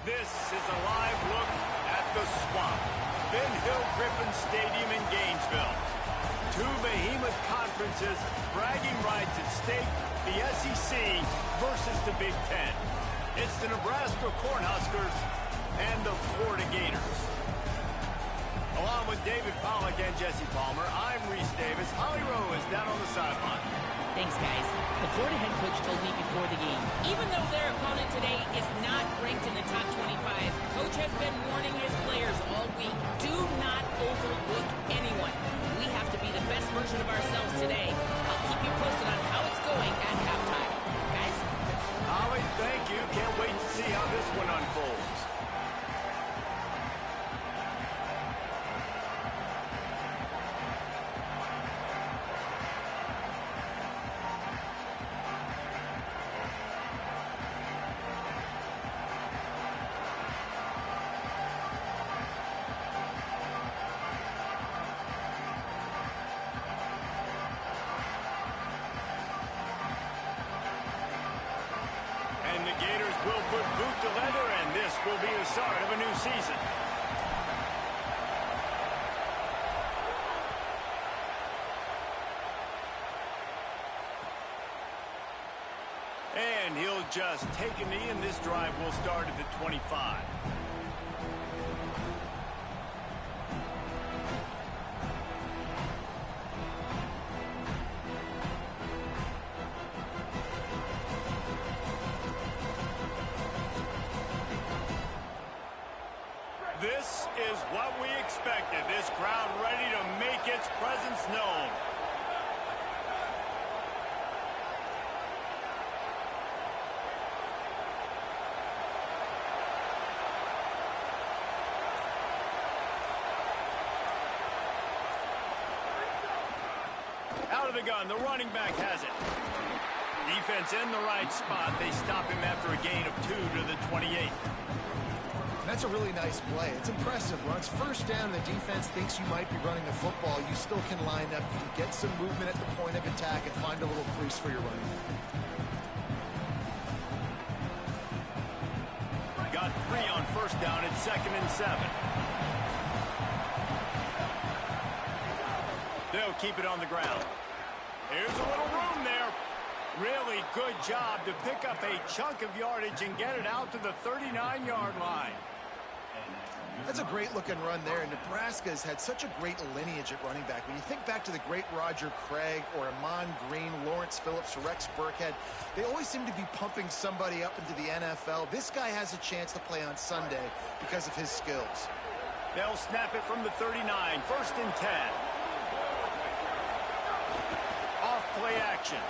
This is a live look at the Swamp, Ben Hill Griffin Stadium in Gainesville. Two behemoth conferences, bragging rights at stake, the SEC versus the Big Ten. It's the Nebraska Cornhuskers and the Florida Gators. Along with David Pollack and Jesse Palmer, I'm Reese Davis. Holly Rowe is down on the sideline. Thanks, guys. The Florida head coach told me before the game, even though their opponent today is not ranked in the top 25, Coach has been warning his players all week, do not overlook anyone. We have to be the best version of ourselves today. I'll keep you posted on how it's going at halftime. Guys? Holly, thank you. Can't wait to see how this one unfolds. And the Gators will put boot to leather, and this will be the start of a new season. And he'll just take a knee, and this drive will start at the 25. This is what we expected. This crowd ready to make its presence known. Out of the gun, the running back has it. Defense in the right spot. They stop him after a gain of 2 to the 28. That's a really nice play. It's impressive. Once first down, the defense thinks you might be running the football. You still can line up. You can get some movement at the point of attack and find a little crease for your running. Got 3 on first down. It's 2nd and 7. They'll keep it on the ground. Here's a little room there. Really good job to pick up a chunk of yardage and get it out to the 39-yard line. That's a great-looking run there. Nebraska has had such a great lineage at running back. When you think back to the great Roger Craig or Amon Green, Lawrence Phillips, or Rex Burkhead, they always seem to be pumping somebody up into the NFL. This guy has a chance to play on Sunday because of his skills. They'll snap it from the 39, 1st and 10. Off play action.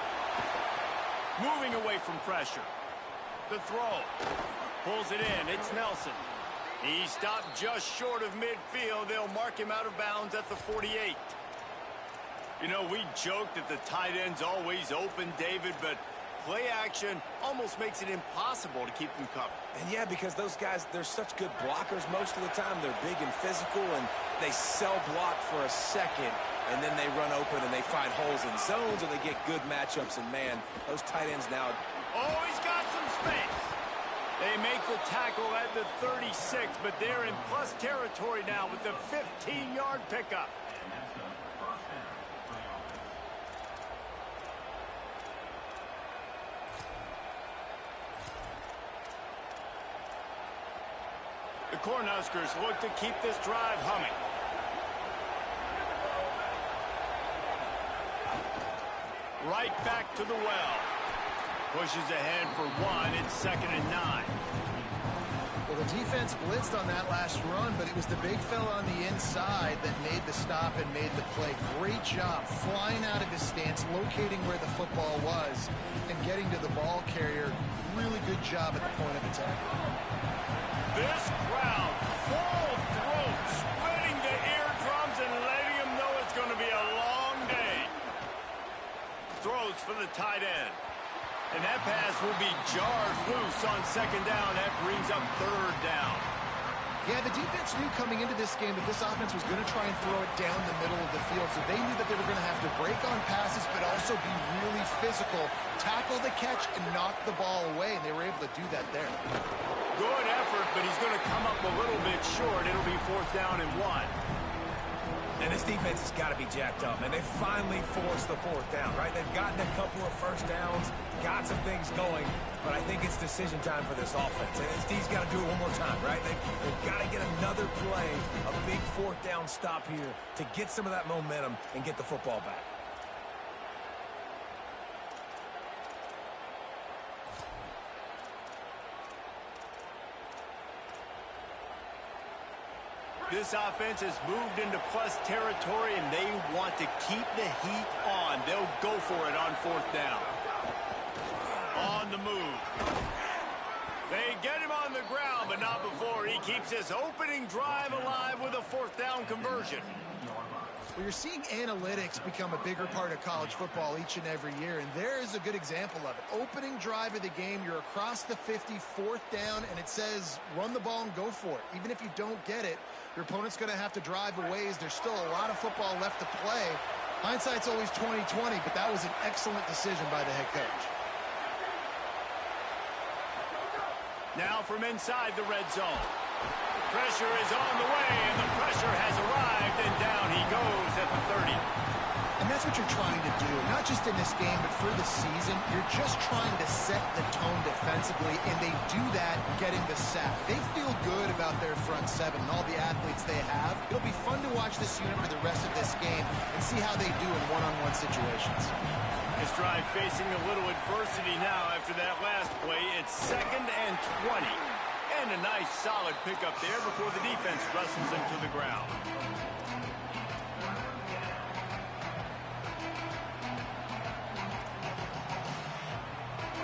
Moving away from pressure. The throw. Pulls it in. It's Nelson. He stopped just short of midfield. They'll mark him out of bounds at the 48. You know, we joked that the tight end's always open, David, but play action almost makes it impossible to keep them covered. And yeah, because those guys, they're such good blockers most of the time. They're big and physical, and they cell block for a second, and then they run open and they find holes in zones, or they get good matchups. And man, those tight ends now. Oh, he's got some space. They make the tackle at the 36, but they're in plus territory now with the 15-yard pickup. The Cornhuskers look to keep this drive humming. Right back to the well. Pushes ahead for 1. It's 2nd and 9. Well, the defense blitzed on that last run, but it was the big fella on the inside that made the stop and made the play. Great job flying out of his stance, locating where the football was, and getting to the ball carrier. Really good job at the point of attack. This crowd, full throat, splitting the eardrums and letting them know it's going to be a long day. Throws for the tight end. And that pass will be jarred loose on 2nd down. That brings up 3rd down. Yeah, the defense knew coming into this game that this offense was going to try and throw it down the middle of the field, so they knew that they were going to have to break on passes but also be really physical, tackle the catch, and knock the ball away, and they were able to do that there. good effort, but he's going to come up a little bit short. It'll be 4th down and 1. And this defense has got to be jacked up, and they finally forced the 4th down, right? They've gotten a couple of first downs, got some things going, but I think it's decision time for this offense. And this D's got to do it one more time, right? They've got to get another play, a big 4th down stop here to get some of that momentum and get the football back. This offense has moved into plus territory, and they want to keep the heat on. They'll go for it on 4th down. On the move. They get him on the ground, but not before he keeps his opening drive alive with a 4th down conversion. Well, you're seeing analytics become a bigger part of college football each and every year, and there is a good example of it. Opening drive of the game, you're across the 50, 4th down, and it says run the ball and go for it. Even if you don't get it, your opponent's going to have to drive a ways. There's still a lot of football left to play. Hindsight's always 20/20, but that was an excellent decision by the head coach. Now from inside the red zone. Pressure is on the way, and the pressure has arrived, and down he goes at the 30. And that's what you're trying to do, not just in this game, but for the season. You're just trying to set the tone defensively, and they do that getting the sack. They feel good about their front seven and all the athletes they have. It'll be fun to watch this unit for the rest of this game and see how they do in one-on-one situations. This drive facing a little adversity now after that last play. It's 2nd and 20. And a nice solid pickup there before the defense wrestles him to the ground.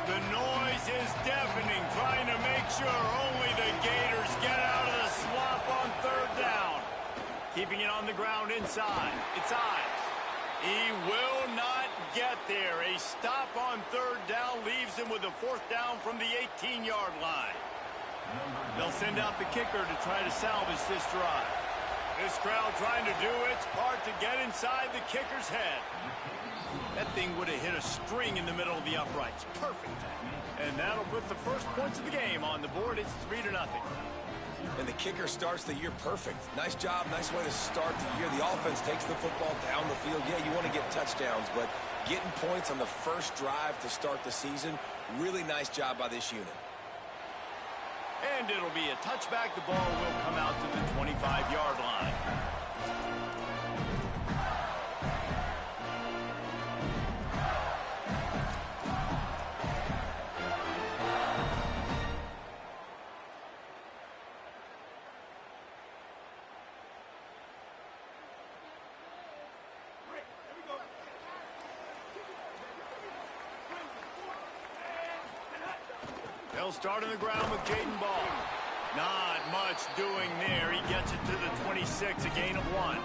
The noise is deafening, trying to make sure only the Gators get out of the swamp on 3rd down. Keeping it on the ground inside. It's Ives. He will not get there. A stop on 3rd down leaves him with a 4th down from the 18-yard line. They'll send out the kicker to try to salvage this drive. This crowd trying to do its part to get inside the kicker's head. That thing would have hit a string in the middle of the uprights. Perfect. And that'll put the first points of the game on the board. It's 3-0. And the kicker starts the year perfect. Nice job, nice way to start the year. The offense takes the football down the field. Yeah, you want to get touchdowns, but getting points on the first drive to start the season, really nice job by this unit. And it'll be a touchback. The ball will come out to the 25-yard line. They'll start on the ground with Jaden Ball. Not much doing there. He gets it to the 26, a gain of 1.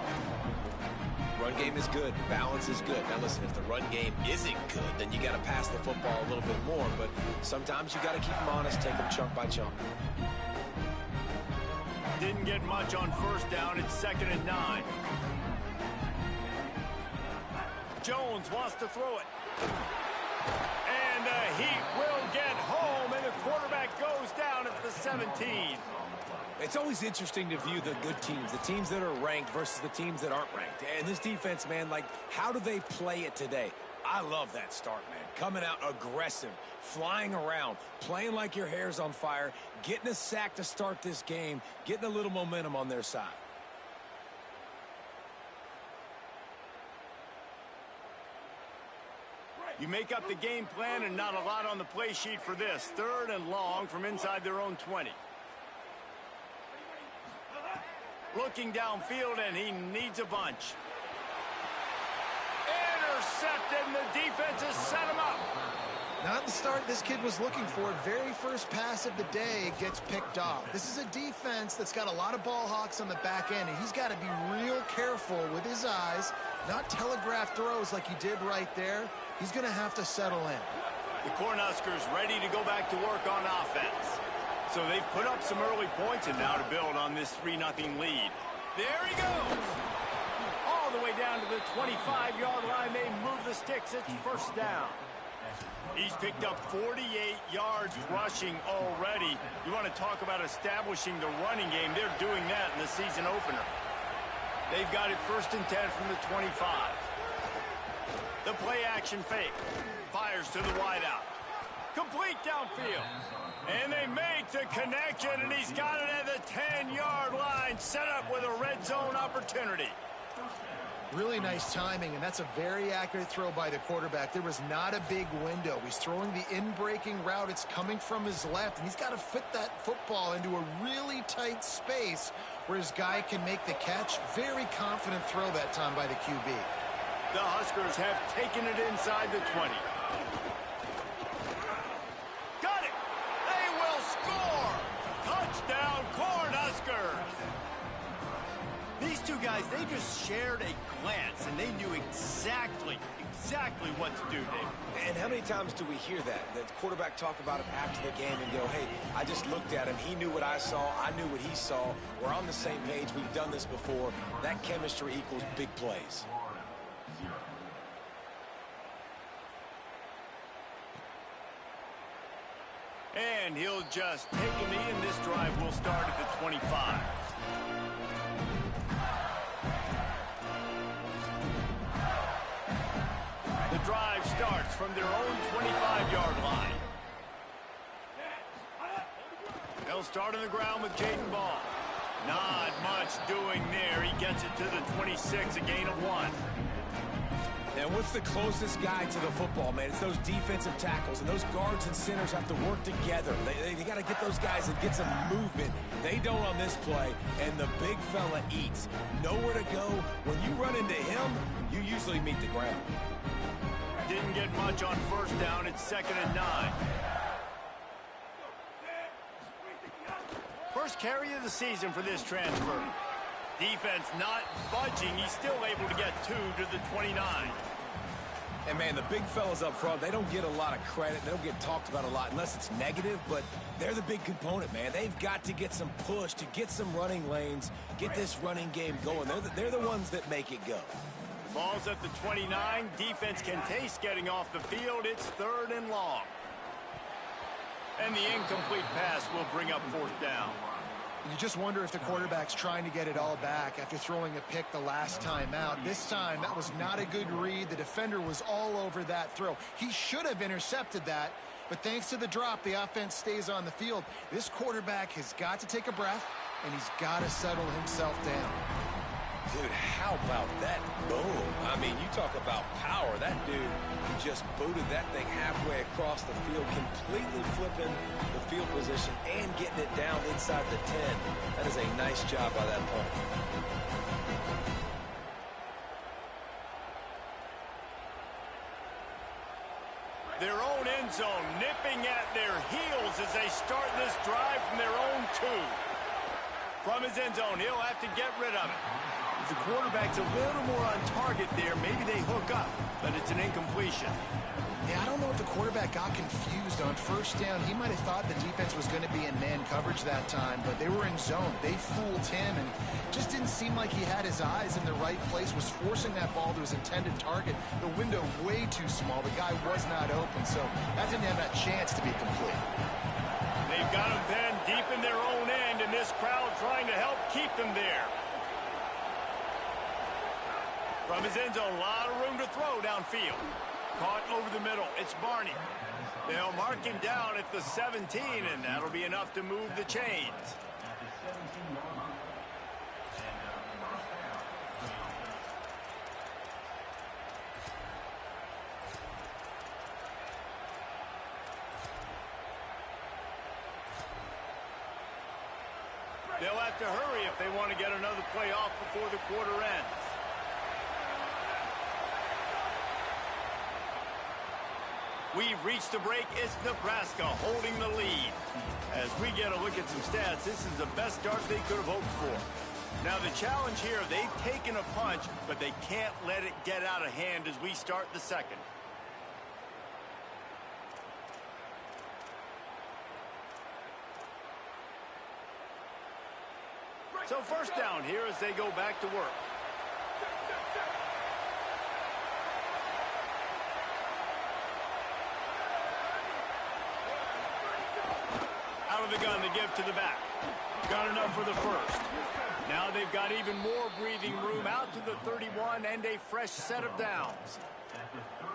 Run game is good. Balance is good. Now listen, if the run game isn't good, then you got to pass the football a little bit more. But sometimes you got to keep them honest, take them chunk by chunk. Didn't get much on 1st down. It's 2nd and 9. Jones wants to throw it. And the Heat will get home, and the quarterback goes down at the 17. It's always interesting to view the good teams, the teams that are ranked versus the teams that aren't ranked. And this defense, man, like, how do they play it today? I love that start, man. Coming out aggressive, flying around, playing like your hair's on fire, getting a sack to start this game, getting a little momentum on their side. You make up the game plan and not a lot on the play sheet for this. 3rd and long from inside their own 20. Looking downfield, and he needs a bunch. Intercepted, and the defense has set him up. Not the start this kid was looking for. Very first pass of the day gets picked off. This is a defense that's got a lot of ball hawks on the back end, and he's got to be real careful with his eyes, not telegraph throws like he did right there. He's going to have to settle in. The Cornhuskers ready to go back to work on offense. So they've put up some early points, and now to build on this 3-0 lead. There he goes. All the way down to the 25-yard line. They move the sticks. It's 1st down. He's picked up 48 yards rushing already. You want to talk about establishing the running game. They're doing that in the season opener. They've got it 1st and 10 from the 25. The play action fake. Fires to the wideout. Complete downfield. And they make the connection, and he's got it at the 10-yard line, set up with a red zone opportunity. Really nice timing, and that's a very accurate throw by the quarterback. There was not a big window. He's throwing the in-breaking route. It's coming from his left, and he's got to fit that football into a really tight space where his guy can make the catch. Very confident throw that time by the QB. The Huskers have taken it inside the 20. Got it! They will score! Touchdown, Cornhuskers! These two guys, they just shared a glance, and they knew exactly what to do, Dave. And how many times do we hear that? The quarterback talk about it after the game and go, hey, I just looked at him. He knew what I saw. I knew what he saw. We're on the same page. We've done this before. That chemistry equals big plays. And he'll just take a knee, and this drive will start at the 25. The drive starts from their own 25-yard line. They'll start on the ground with Jaden Ball. Not much doing there. He gets it to the 26, a gain of 1. And what's the closest guy to the football, man? It's those defensive tackles, and those guards and centers have to work together. They got to get those guys and get some movement. They don't on this play, and the big fella eats. Nowhere to go. When you run into him, you usually meet the ground. Didn't get much on 1st down. It's 2nd and 9. First carry of the season for this transfer. Defense not budging. He's still able to get 2 to the 29. And, man, the big fellas up front, they don't get a lot of credit. They don't get talked about a lot unless it's negative, but they're the big component, man. They've got to get some push, to get some running lanes, get this running game going. They're the ones that make it go. Ball's at the 29. Defense can taste getting off the field. It's 3rd and long. And the incomplete pass will bring up 4th down. You just wonder if the quarterback's trying to get it all back after throwing a pick the last time out. This time, that was not a good read. The defender was all over that throw. He should have intercepted that, but thanks to the drop, the offense stays on the field. This quarterback has got to take a breath, and he's got to settle himself down. Dude, how about that boom? I mean, you talk about power. That dude, he just booted that thing halfway across the field, completely flipping the field position and getting it down inside the 10. That is a nice job by that point. Their own end zone nipping at their heels as they start this drive from their own 2. From his end zone, he'll have to get rid of it. If the quarterback's a little more on target there, maybe they hook up, but it's an incompletion. Yeah, I don't know if the quarterback got confused on 1st down. He might have thought the defense was going to be in man coverage that time, but they were in zone. They fooled him, and just didn't seem like he had his eyes in the right place, was forcing that ball to his intended target. The window way too small. The guy was not open, so that didn't have that chance to be complete. They've got him pinned deep in their own end, and this crowd trying to help keep them there. From his end zone, a lot of room to throw downfield. Caught over the middle. It's Barney. They'll mark him down at the 17, and that'll be enough to move the chains. They'll have to hurry if they want to get another play off before the quarter ends. We've reached the break. It's Nebraska holding the lead. As we get a look at some stats, this is the best start they could have hoped for. Now the challenge here, they've taken a punch, but they can't let it get out of hand as we start the second. So 1st down here as they go back to work. the gun to give to the back. Got enough for the first. Now they've got even more breathing room out to the 31 and a fresh set of downs.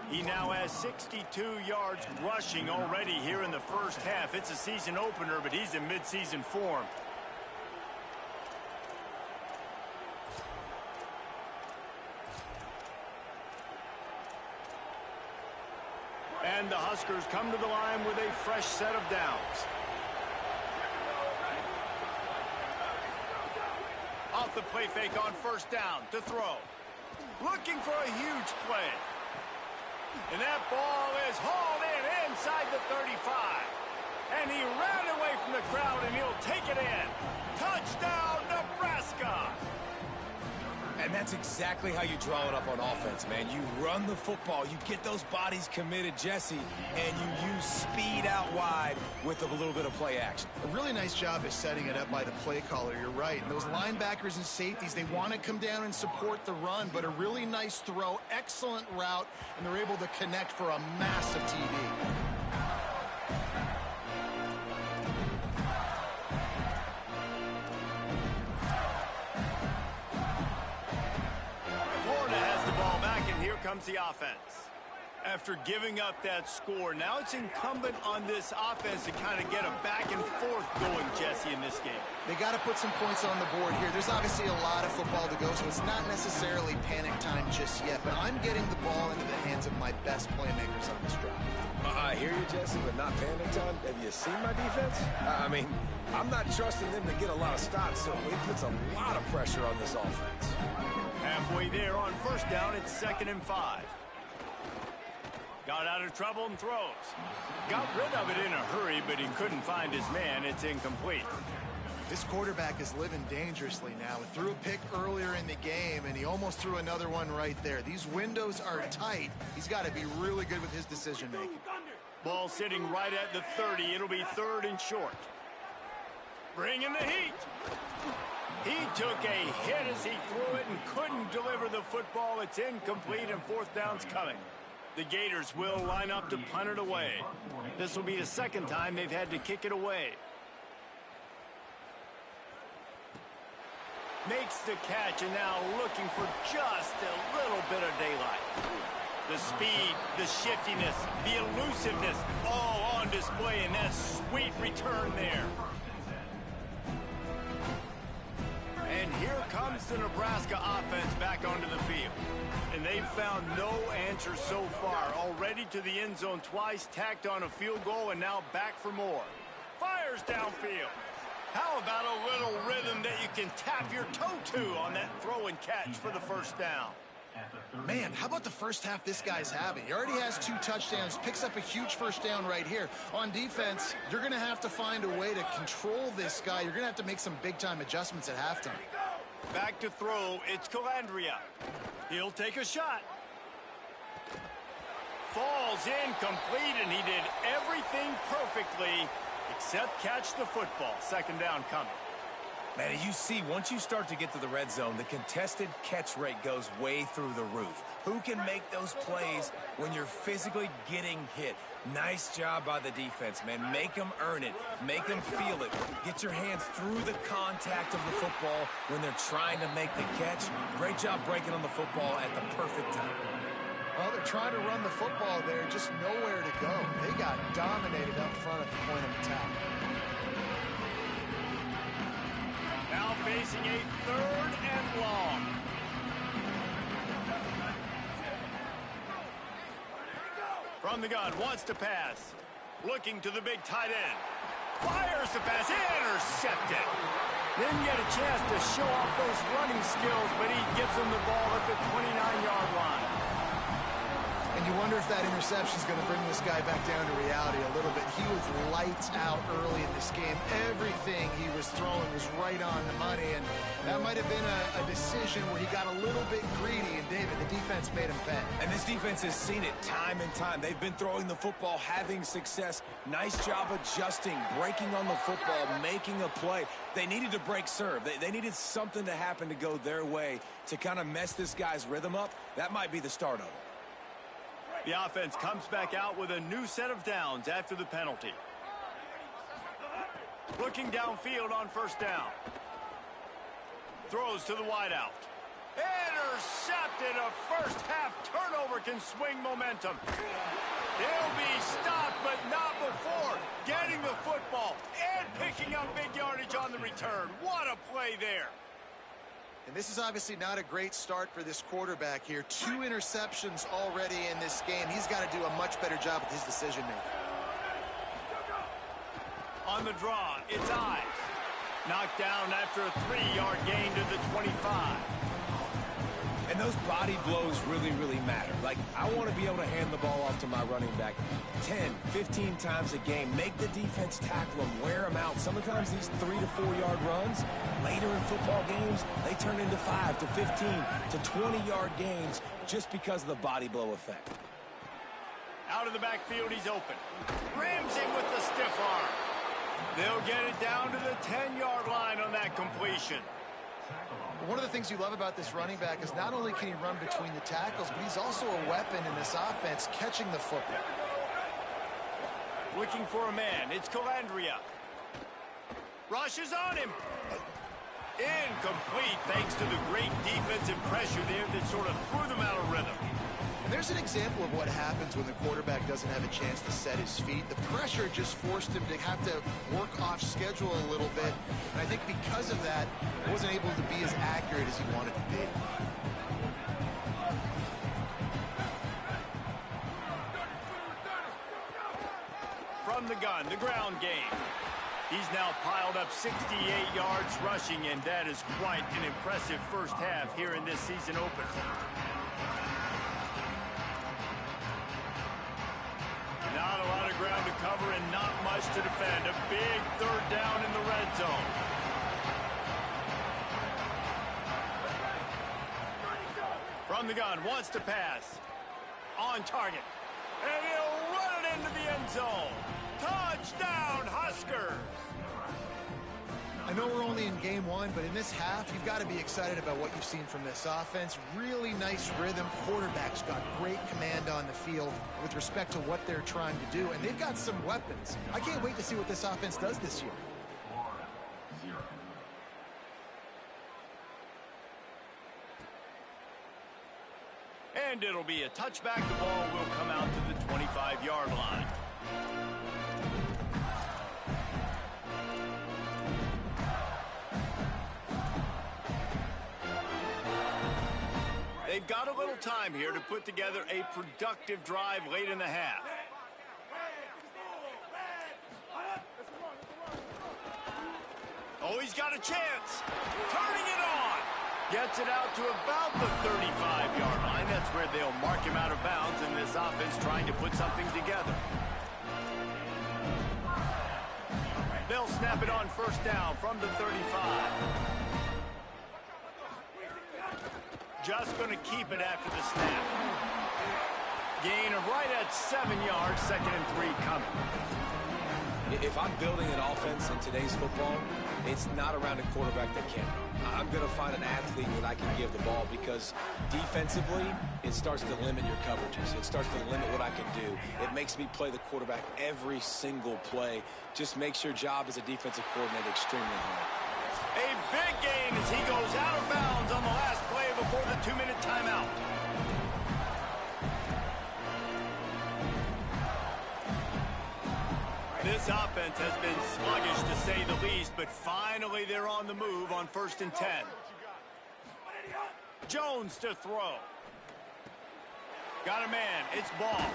He now has 62 yards rushing already here in the first half. It's a season opener, but he's in midseason form. And the Huskers come to the line with a fresh set of downs. Off the play fake on first down to throw. Looking for a huge play. And that ball is hauled in inside the 35. And he ran away from the crowd, and he'll take it in. Touchdown, Nebraska! And that's exactly how you draw it up on offense, man. You run the football, you get those bodies committed, Jesse, and you use speed out wide with a little bit of play action. A really nice job is setting it up by the play caller. You're right. And those linebackers and safeties, they want to come down and support the run, but a really nice throw, excellent route, and they're able to connect for a massive TD. Comes the offense. After giving up that score, now it's incumbent on this offense to kind of get a back and forth going, Jesse, in this game. They got to put some points on the board here. There's obviously a lot of football to go, so it's not necessarily panic time just yet, but I'm getting the ball into the hands of my best playmakers on this drive. I hear you, Jesse, but not panic time. Have you seen my defense? I mean, I'm not trusting them to get a lot of stops, so it puts a lot of pressure on this offense. Halfway there on first down, it's 2nd and 5. Got out of trouble and throws. Got rid of it in a hurry, but he couldn't find his man. It's incomplete. This quarterback is living dangerously now. He threw a pick earlier in the game, and he almost threw another one right there. These windows are tight. He's got to be really good with his decision-making. Ball sitting right at the 30. It'll be 3rd and short. Bringing the heat. He took a hit as he threw it and couldn't deliver the football. It's incomplete, and 4th down's coming. The Gators will line up to punt it away. This will be the second time they've had to kick it away. Makes the catch, and now looking for just a little bit of daylight. The speed, the shiftiness, the elusiveness, all on display, and that sweet return there. And here comes the Nebraska offense back onto the field. And they've found no answer so far. Already to the end zone twice, tacked on a field goal, and now back for more. Fires downfield. How about a little rhythm that you can tap your toe to on that throw and catch for the first down? Man, how about the first half this guy's having? He already has 2 touchdowns, picks up a huge first down right here. On defense, you're going to have to find a way to control this guy. You're going to have to make some big-time adjustments at halftime. Back to throw, it's Calandria. He'll take a shot. Falls incomplete, and he did everything perfectly except catch the football. 2nd down coming. Man, you see, once you start to get to the red zone, the contested catch rate goes way through the roof. Who can make those plays when you're physically getting hit? Nice job by the defense, man. Make them earn it. Make them feel it. Get your hands through the contact of the football when they're trying to make the catch. Great job breaking on the football at the perfect time. Well, they're trying to run the football there, just nowhere to go. They got dominated up front at the point of attack. Now facing a 3rd and long. From the gun, wants to pass. Looking to the big tight end. Fires the pass, intercepted. Didn't get a chance to show off those running skills, but he gives them the ball at the 29-yard line. And you wonder if that interception is going to bring this guy back down to reality a little bit. He was lights out early in this game. Everything he was throwing was right on the money, and that might have been a decision where he got a little bit greedy, and David, the defense made him pay. And this defense has seen it time and time. They've been throwing the football, having success. Nice job adjusting, breaking on the football, making a play. They needed to break serve. They needed something to happen to go their way to kind of mess this guy's rhythm up. That might be the start of it. The offense comes back out with a new set of downs after the penalty. Looking downfield on first down. Throws to the wideout. Intercepted. A first-half turnover can swing momentum. He'll be stopped, but not before getting the football and picking up big yardage on the return. What a play there. And this is obviously not a great start for this quarterback here. 2 interceptions already in this game. He's got to do a much better job with his decision-making. On the draw, it's Ives. Knocked down after a 3-yard gain to the 25. And those body blows really, really matter. Like, I want to be able to hand the ball off to my running back 10, 15 times a game. Make the defense tackle them, wear them out. Sometimes these 3 to 4 yard runs, later in football games, they turn into 5 to 15 to 20-yard gains just because of the body blow effect. Out of the backfield, he's open. Rams him with the stiff arm. They'll get it down to the 10-yard line on that completion. One of the things you love about this running back is not only can he run between the tackles, but he's also a weapon in this offense, catching the football. Looking for a man. It's Calandria. Rushes on him. Incomplete thanks to the great defensive pressure there that sort of threw them out of rhythm. And there's an example of what happens when the quarterback doesn't have a chance to set his feet. The pressure just forced him to have to work off schedule a little bit. And I think because of that, he wasn't able to be as accurate as he wanted to be. From the gun, the ground game. He's now piled up 68 yards rushing, and that is quite an impressive first half here in this season opener. Not a lot of ground to cover and not much to defend. A big third down in the red zone. From the gun, wants to pass. On target. And he'll run it into the end zone. Touchdown, Huskers! I know we're only in game 1, but in this half, you've got to be excited about what you've seen from this offense. Really nice rhythm. Quarterback's got great command on the field with respect to what they're trying to do, and they've got some weapons. I can't wait to see what this offense does this year. And it'll be a touchback. The ball will come out to the 25-yard line. They've got a little time here to put together a productive drive late in the half. Oh, he's got a chance. Turning it on. Gets it out to about the 35-yard line. That's where they'll mark him out of bounds, and this offense trying to put something together. They'll snap it on first down from the 35. Just going to keep it after the snap. Gain of right at 7 yards, 2nd and 3 coming. If I'm building an offense in today's football, it's not around a quarterback that can't run. I'm going to find an athlete that I can give the ball because defensively, it starts to limit your coverages. It starts to limit what I can do. It makes me play the quarterback every single play. Just makes your job as a defensive coordinator extremely hard. A big gain as he goes out of bounds on the last play before the 2-minute timeout. This offense has been sluggish to say the least, but finally they're on the move on 1st and 10. Jones to throw. Got a man. It's Ball.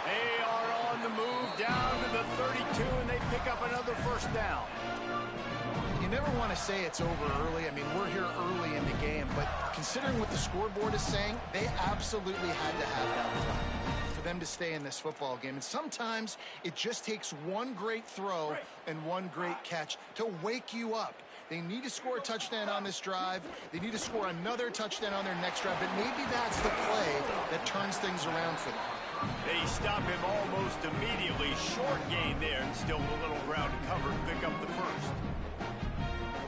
They are on the move down to the 32, and they pick up another first down. You never want to say it's over early. I mean, we're here early in the game, but considering what the scoreboard is saying, they absolutely had to have that play for them to stay in this football game. And sometimes it just takes one great throw and one great catch to wake you up. They need to score a touchdown on this drive. They need to score another touchdown on their next drive, but maybe that's the play that turns things around for them. They stop him almost immediately. Short gain there, and still a little ground to cover to pick up the first.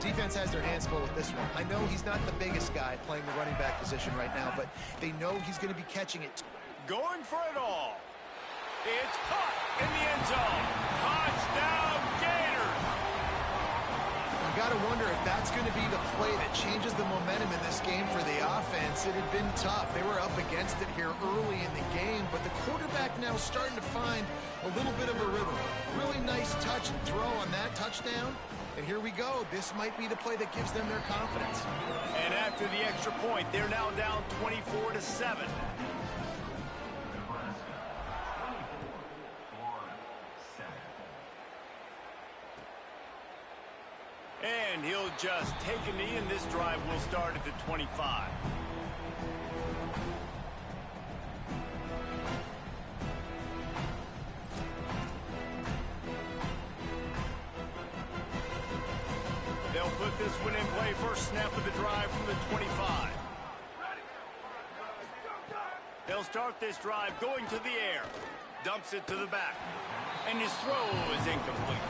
Defense has their hands full with this one. I know he's not the biggest guy playing the running back position right now, but they know he's going to be catching it. Going for it all. It's caught in the end zone. Touchdown, got to wonder if that's going to be the play that changes the momentum in this game for the offense. It had been tough. They were up against it here early in the game, but the quarterback now starting to find a little bit of a rhythm. Really nice touch and throw on that touchdown. And here we go. This might be the play that gives them their confidence. And after the extra point, they're now down 24-7. And he'll just take a knee, and this drive will start at the 25. They'll put this one in play. First snap of the drive from the 25. They'll start this drive going to the air. Dumps it to the back. And his throw is incomplete.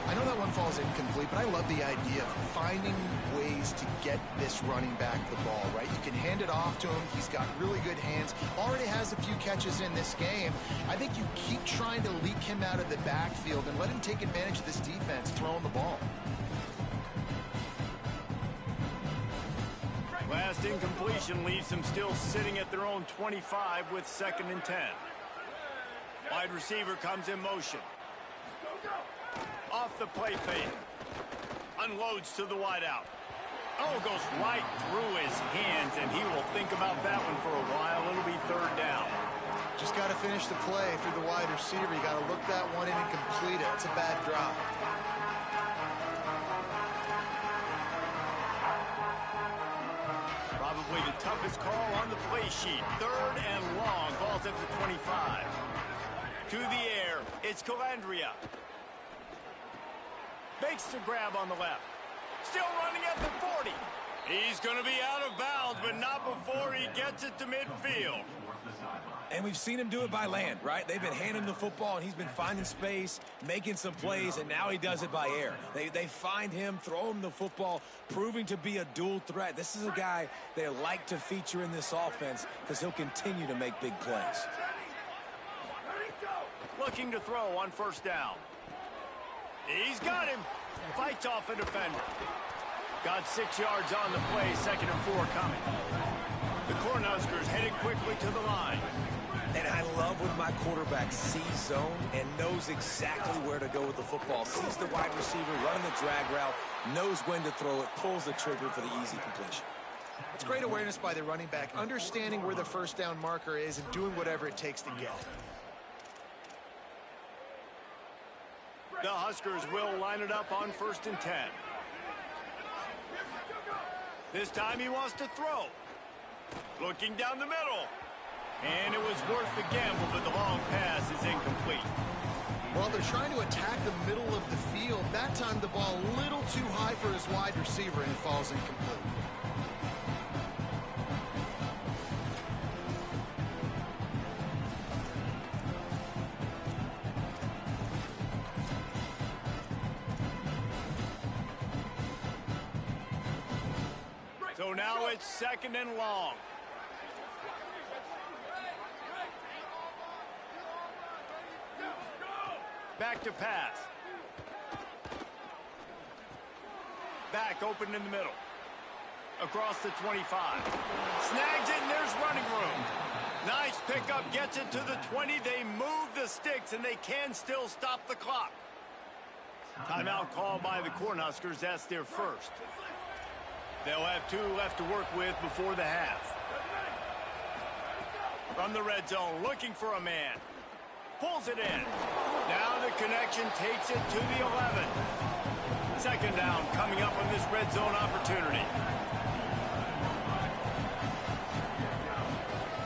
I know that one falls incomplete, but I love the idea of finding ways to get this running back the ball, right? You can hand it off to him. He's got really good hands. Already has a few catches in this game. I think you keep trying to leak him out of the backfield and let him take advantage of this defense throwing the ball. Last incompletion leaves them still sitting at their own 25 with 2nd and 10. Wide receiver comes in motion. Off the play fake. Unloads to the wideout. Oh, goes right through his hands, and he will think about that one for a while. It'll be 3rd down. Just got to finish the play through the wide receiver. You got to look that one in and complete it. It's a bad drop. Probably the toughest call on the play sheet. 3rd and long. Ball's at the 25. To the air. It's Calandria. Makes the grab on the left. Still running at the 40. He's going to be out of bounds, but not before he gets it to midfield. And we've seen him do it by land, right? They've been handing the football, and he's been finding space, making some plays, and now he does it by air. They find him, throw him the football, proving to be a dual threat. This is a guy they like to feature in this offense because he'll continue to make big plays. Looking to throw on 1st down. He's got him. Fights off a defender. Got 6 yards on the play. 2nd and 4 coming. The Cornhuskers headed quickly to the line. And I love when my quarterback sees zone and knows exactly where to go with the football. Sees the wide receiver running the drag route, knows when to throw it, pulls the trigger for the easy completion. It's great awareness by the running back, understanding where the 1st down marker is and doing whatever it takes to get it. The Huskers will line it up on 1st and 10. This time he wants to throw. Looking down the middle. And it was worth the gamble, but the long pass is incomplete. Well, they're trying to attack the middle of the field. That time the ball a little too high for his wide receiver, and it falls incomplete. So now it's 2nd and long. Back to pass. Back open in the middle. Across the 25. Snags it, and there's running room. Nice pickup, gets it to the 20. They move the sticks, and they can still stop the clock. Timeout called by the Cornhuskers. That's their 1st. They'll have 2 left to work with before the half. From the red zone, looking for a man. Pulls it in. Now the connection takes it to the 11. 2nd down coming up on this red zone opportunity.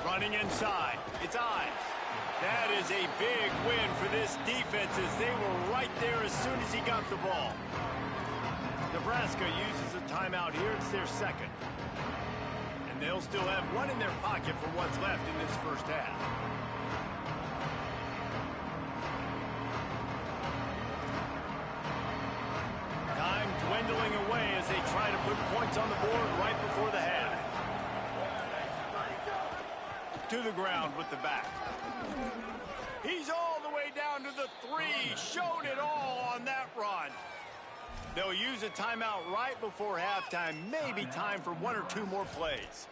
Running inside. It's Ives. That is a big win for this defense as they were right there as soon as he got the ball. Nebraska uses a timeout here. It's their 2nd. And they'll still have 1 in their pocket for what's left in this 1st half. Time dwindling away as they try to put points on the board right before the half. To the ground with the back. He's all the way down to the 3. Showed it all on that run. They'll use a timeout right before halftime, maybe time for 1 or 2 more plays.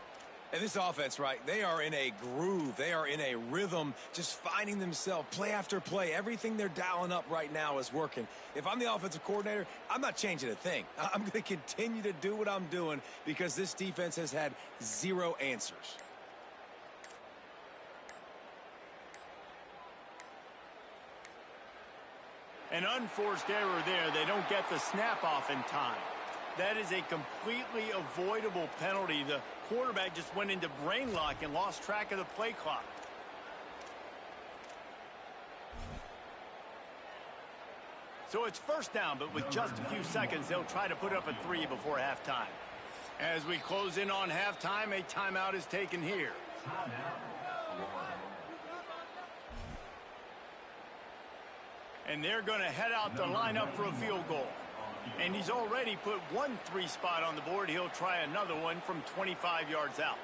And this offense, right, they are in a groove. They are in a rhythm, just finding themselves play after play. Everything they're dialing up right now is working. If I'm the offensive coordinator, I'm not changing a thing. I'm going to continue to do what I'm doing because this defense has had 0 answers. An unforced error there. They don't get the snap off in time. That is a completely avoidable penalty. The quarterback just went into brain lock and lost track of the play clock. So it's first down, but with just a few seconds, they'll try to put up a 3 before halftime. As we close in on halftime, a timeout is taken here. And they're going to head out to line up for a field goal. And he's already put 1 3 spot on the board. He'll try another one from 25 yards out.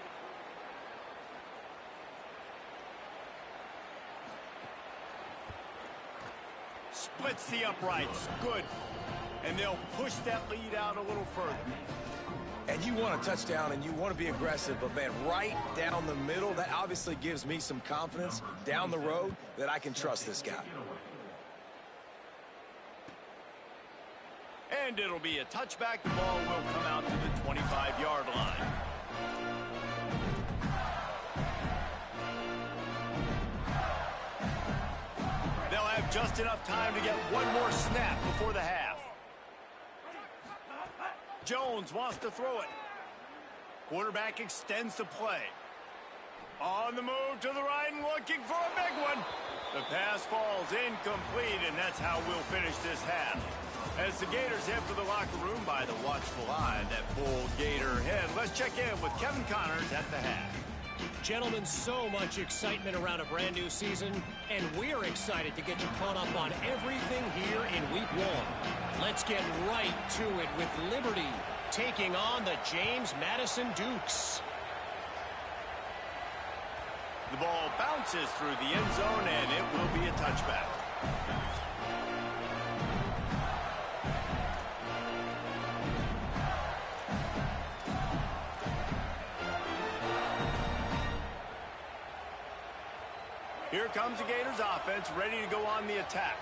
Splits the uprights. Good. And they'll push that lead out a little further. And you want a touchdown and you want to be aggressive, but man, right down the middle, that obviously gives me some confidence down the road that I can trust this guy. And it'll be a touchback. The ball will come out to the 25-yard line. They'll have just enough time to get one more snap before the half. Jones wants to throw it. Quarterback extends the play. On the move to the right and looking for a big one. The pass falls incomplete, and that's how we'll finish this half. As the Gators head for the locker room by the watchful eye, that bull Gator head. Let's check in with Kevin Connors at the half. Gentlemen, so much excitement around a brand new season, and we're excited to get you caught up on everything here in week 1. Let's get right to it with Liberty taking on the James Madison Dukes. The ball bounces through the end zone, and it will be a touchback. Here comes the Gators offense, ready to go on the attack.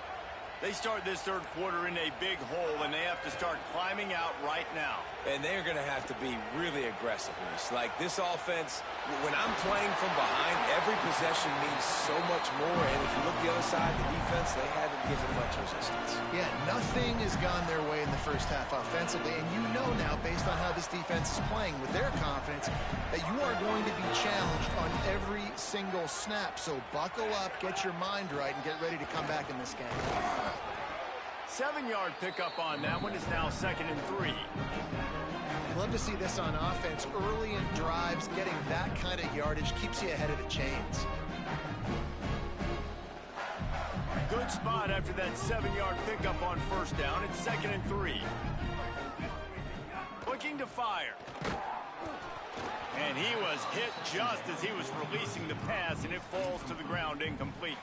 They start this third quarter in a big hole, and they have to start climbing out right now. And they're going to have to be really aggressive. Like this offense, when I'm playing from behind, every possession means so much more. And if you look the other side, the defense, they haven't given much resistance. Yeah, nothing has gone their way in the first half offensively. And you know now, based on how this defense is playing with their confidence, that you are going to be challenged on every single snap. So buckle up, get your mind right, and get ready to come back in this game. 7-yard pickup on that one. Is now 2nd and 3. Love to see this on offense. Early in drives, getting that kind of yardage keeps you ahead of the chains. Good spot after that 7-yard pickup on first down. It's 2nd and 3. Looking to fire. And he was hit just as he was releasing the pass, and it falls to the ground incomplete.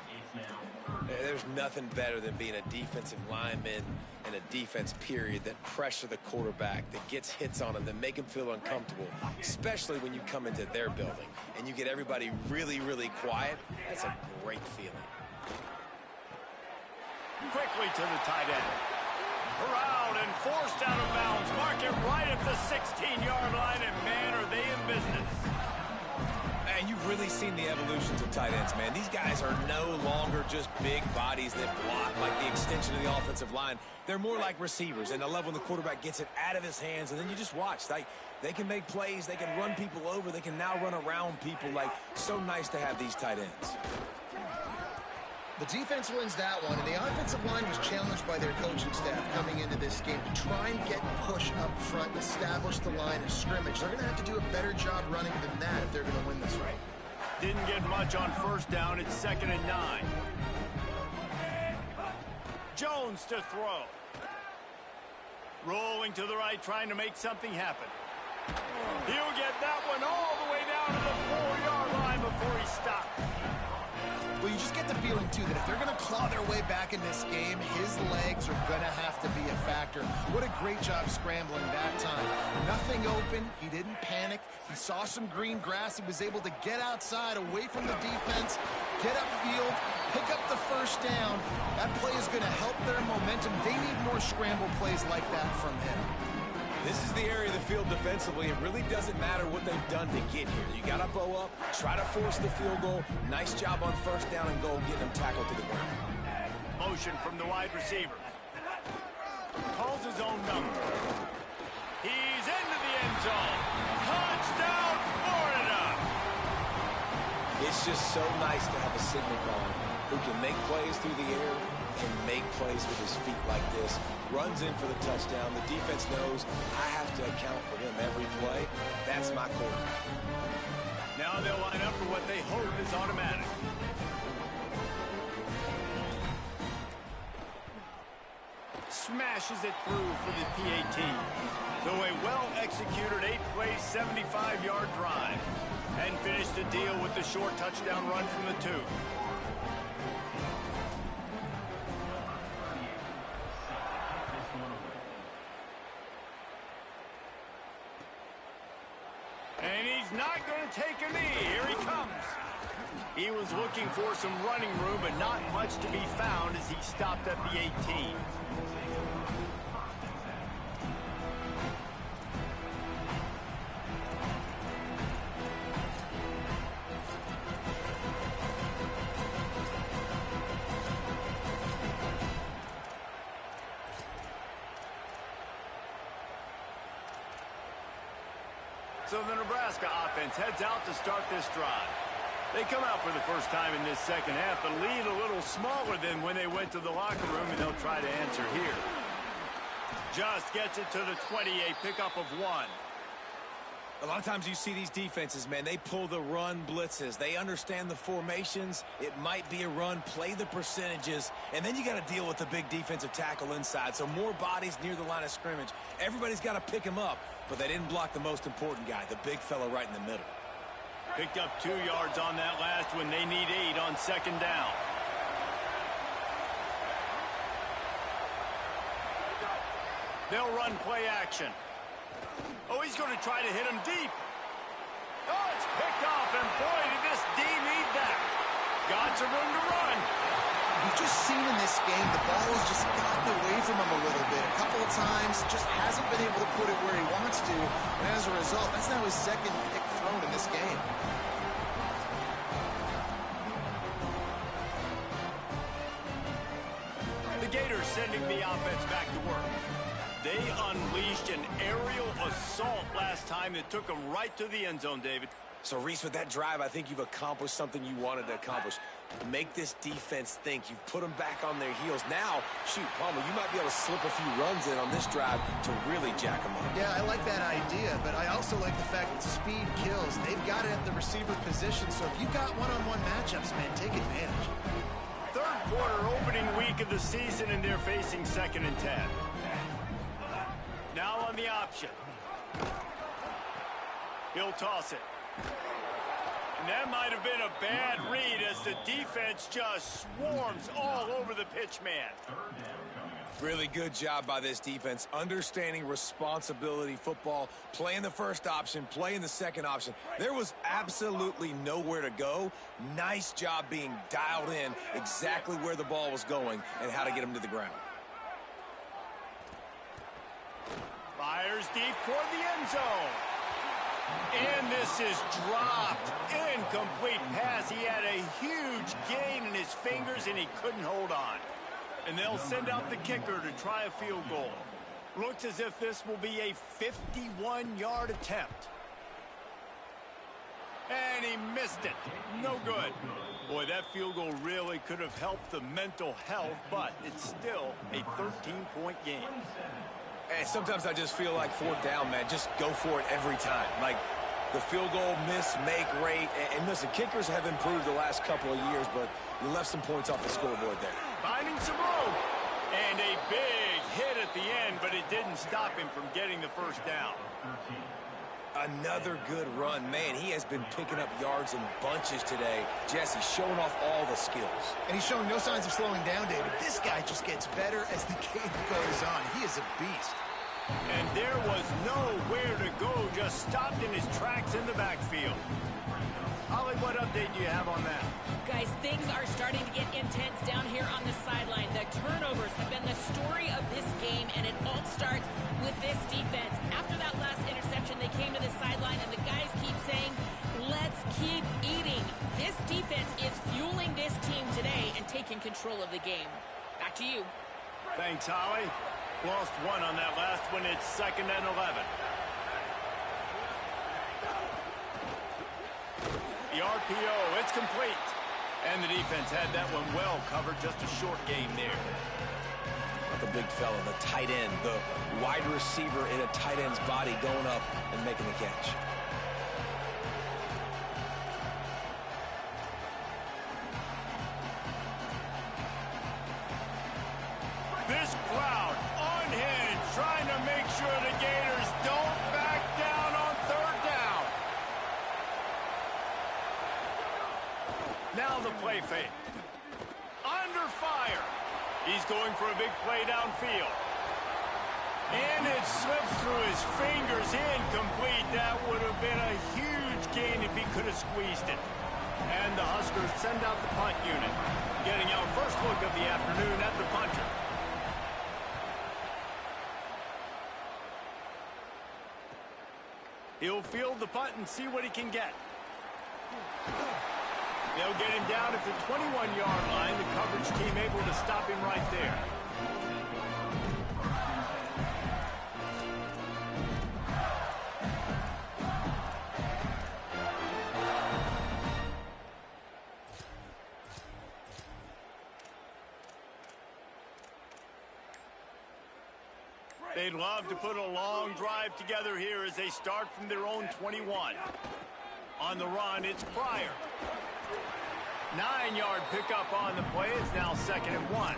There's nothing better than being a defensive lineman and a defense period that pressure the quarterback, that gets hits on him, that make him feel uncomfortable, especially when you come into their building and you get everybody really, really quiet. That's a great feeling. Quickly to the tight end. Corralled and forced out of bounds. Mark it right at the 16-yard line, and man, are they in business. And you've really seen the evolutions of tight ends, man. These guys are no longer just big bodies that block like the extension of the offensive line. They're more like receivers, and I love when the quarterback gets it out of his hands, and then you just watch. They can make plays. They can run people over. They can now run around people. So nice to have these tight ends. The defense wins that one, and the offensive line was challenged by their coaching staff coming into this game to try and get push up front and establish the line of scrimmage. They're going to have to do a better job running than that if they're going to win this right. Didn't get much on first down. It's 2nd and 9. Jones to throw. Rolling to the right, trying to make something happen. He'll get that one all the way down to the 4-yard line before he stopped. Well, you just get the feeling, too, that if they're going to claw their way back in this game, his legs are going to have to be a factor. What a great job scrambling that time. Nothing open. He didn't panic. He saw some green grass. He was able to get outside, away from the defense, get upfield, pick up the first down. That play is going to help their momentum. They need more scramble plays like that from him. This is the area of the field defensively. It really doesn't matter what they've done to get here. You got to bow up, try to force the field goal. Nice job on first down and goal, getting them tackled to the ground. Motion from the wide receiver. Calls his own number. He's into the end zone. Touchdown, Florida! It's just so nice to have a signal caller who can make plays through the air, can make plays with his feet like this, runs in for the touchdown. The defense knows I have to account for him every play. That's my quarterback. Now they'll line up for what they hope is automatic. Smashes it through for the PAT. So a well-executed 8-play, 75-yard drive. And finished the deal with the short touchdown run from the 2. And he's not going to take a knee. Here he comes. He was looking for some running room, but not much to be found as he stopped at the 18. So the Nebraska offense heads out to start this drive. They come out for the first time in this second half. The lead a little smaller than when they went to the locker room, and they'll try to answer here. Just gets it to the 28, pickup of 1. A lot of times you see these defenses, man, they pull the run blitzes. They understand the formations. It might be a run, play the percentages, and then you got to deal with the big defensive tackle inside. So more bodies near the line of scrimmage. Everybody's got to pick him up, but they didn't block the most important guy, the big fella right in the middle. Picked up 2 yards on that last one. They need 8 on second down. They'll run play action. Oh, he's going to try to hit him deep. Oh, it's picked off, and boy, did this D need that. Got some room to run. We've just seen in this game the ball has just gotten away from him a little bit. A couple of times, just hasn't been able to put it where he wants to. And as a result, that's now his second pick thrown in this game. The Gators sending the offense back to work. They unleashed an aerial assault last time that took them right to the end zone, David. So, Reese, with that drive, I think you've accomplished something you wanted to accomplish. Make this defense think. You've put them back on their heels. Now, shoot, Palmer, you might be able to slip a few runs in on this drive to really jack them up. Yeah, I like that idea, but I also like the fact that speed kills. They've got it at the receiver position, so if you've got one-on-one matchups, man, take advantage. Third quarter opening week of the season, and they're facing 2nd and 10. Now on the option. He'll toss it. And that might have been a bad read as the defense just swarms all over the pitch man. Really good job by this defense, understanding responsibility football, playing the first option, playing the second option. There was absolutely nowhere to go. Nice job being dialed in exactly where the ball was going and how to get him to the ground. Fires deep toward the end zone. And this is dropped. Incomplete pass. He had a huge gain in his fingers, and he couldn't hold on. And they'll send out the kicker to try a field goal. Looks as if this will be a 51-yard attempt. And he missed it. No good. Boy, that field goal really could have helped the mental health, but it's still a 13-point game. And sometimes I just feel like 4th down, man, just go for it every time. Like the field goal miss-make rate. And listen, kickers have improved the last couple of years, but you left some points off the scoreboard there. Finding some room. And a big hit at the end, but it didn't stop him from getting the first down. Another good run. Man, he has been picking up yards in bunches today. Jesse showing off all the skills. And he's showing no signs of slowing down, David. This guy just gets better as the game goes on. He is a beast. And there was nowhere to go, just stopped in his tracks in the backfield. Holly, what update do you have on that? Guys, things are starting to get intense down here on the sideline. The turnovers have been the story of this game, and it all starts with this defense. After that last interception, they came to the sideline, and the guys keep saying, let's keep eating. This defense is fueling this team today and taking control of the game. Back to you. Thanks, Holly. Lost one on that last one. It's 2nd and 11. The RPO, it's complete. And the defense had that one well covered. Just a short game there. The big fella, the tight end, the wide receiver in a tight end's body going up and making the catch. This crowd unhinged, trying to make sure the Gators don't back down on 3rd down. Now the play fake. Under fire. He's going for a big play downfield. And it slips through his fingers, incomplete. That would have been a huge gain if he could have squeezed it. And the Huskers send out the punt unit, getting our first look of the afternoon at the punter. He'll field the punt and see what he can get. They'll get him down at the 21-yard line. The coverage team able to stop him right there. They'd love to put a long drive together here as they start from their own 21. On the run, it's Pryor. 9-yard pickup on the play. It's now 2nd and 1.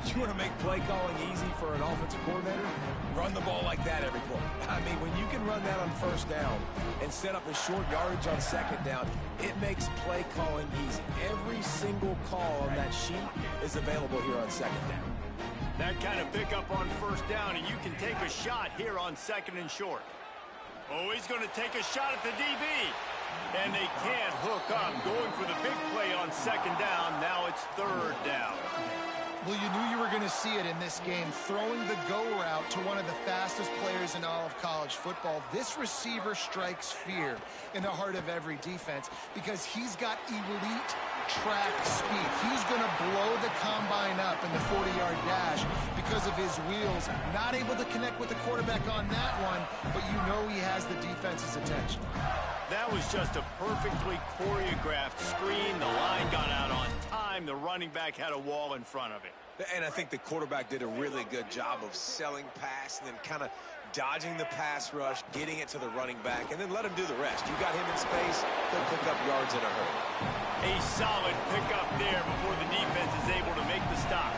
You want to make play calling easy for an offensive coordinator? Run the ball like that every play. I mean, when you can run that on 1st down and set up a short yardage on 2nd down, it makes play calling easy. Every single call on that sheet is available here on 2nd down. That kind of pickup on 1st down, and you can take a shot here on 2nd and short. Oh, he's going to take a shot at the DB. And they can't hook up. Going for the big play on 2nd down. Now it's 3rd down. Well, you knew you were going to see it in this game, throwing the go route to one of the fastest players in all of college football. This receiver strikes fear in the heart of every defense because he's got elite track speed. He's going to blow the combine up in the 40-yard dash because of his wheels. Not able to connect with the quarterback on that one, but you know he has the defense's attention. That was just a perfectly choreographed screen. The line got out on time. The running back had a wall in front of it. And I think the quarterback did a really good job of selling pass and then kind of dodging the pass rush, getting it to the running back, and then let him do the rest. You got him in space, he'll pick up yards in a hurry. A solid pickup there before the defense is able to make the stop.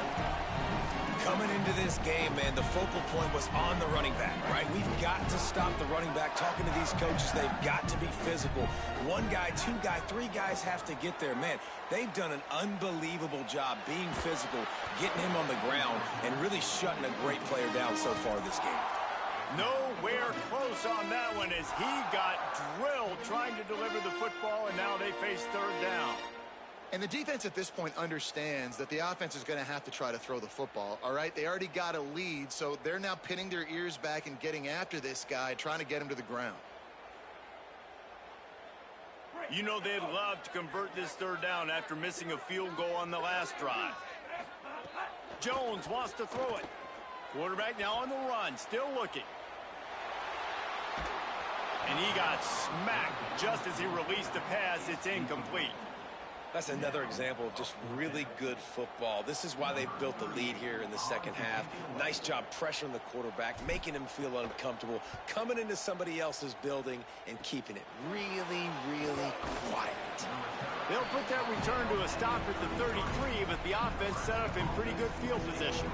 Coming into this game, man, the focal point was on the running back, right? We've got to stop the running back. Talking to these coaches, they've got to be physical. 1 guy, 2 guy, 3 guys have to get there. Man, they've done an unbelievable job being physical, getting him on the ground, and really shutting a great player down so far this game. Nowhere close on that one as he got drilled trying to deliver the football, and now they face 3rd down. And the defense at this point understands that the offense is going to have to try to throw the football, all right? They already got a lead, so they're now pinning their ears back and getting after this guy, trying to get him to the ground. You know they'd love to convert this 3rd down after missing a field goal on the last drive. Jones wants to throw it. Quarterback now on the run, still looking. And he got smacked just as he released the pass. It's incomplete. That's another example of just really good football. This is why they've built the lead here in the 2nd half. Nice job pressuring the quarterback, making him feel uncomfortable, coming into somebody else's building and keeping it really, really quiet. They'll put that return to a stop at the 33, but the offense set up in pretty good field position.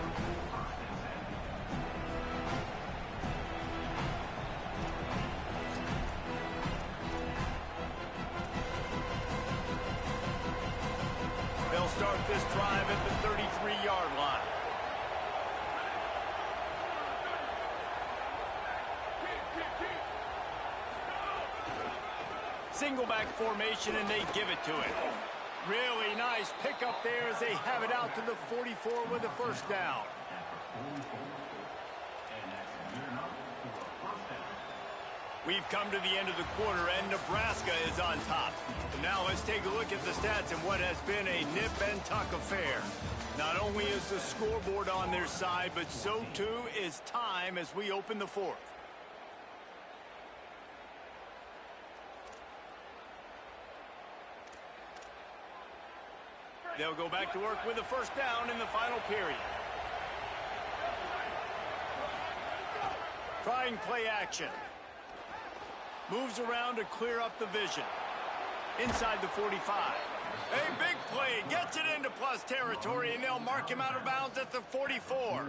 Single back formation, and they give it to him. Really nice pickup there as they have it out to the 44 with a first down. We've come to the end of the quarter, and Nebraska is on top. Now let's take a look at the stats and what has been a nip-and-tuck affair. Not only is the scoreboard on their side, but so too is time as we open the fourth. They'll go back to work with a first down in the final period. Trying play action. Moves around to clear up the vision. Inside the 45. A big play. Gets it into plus territory, and they'll mark him out of bounds at the 44.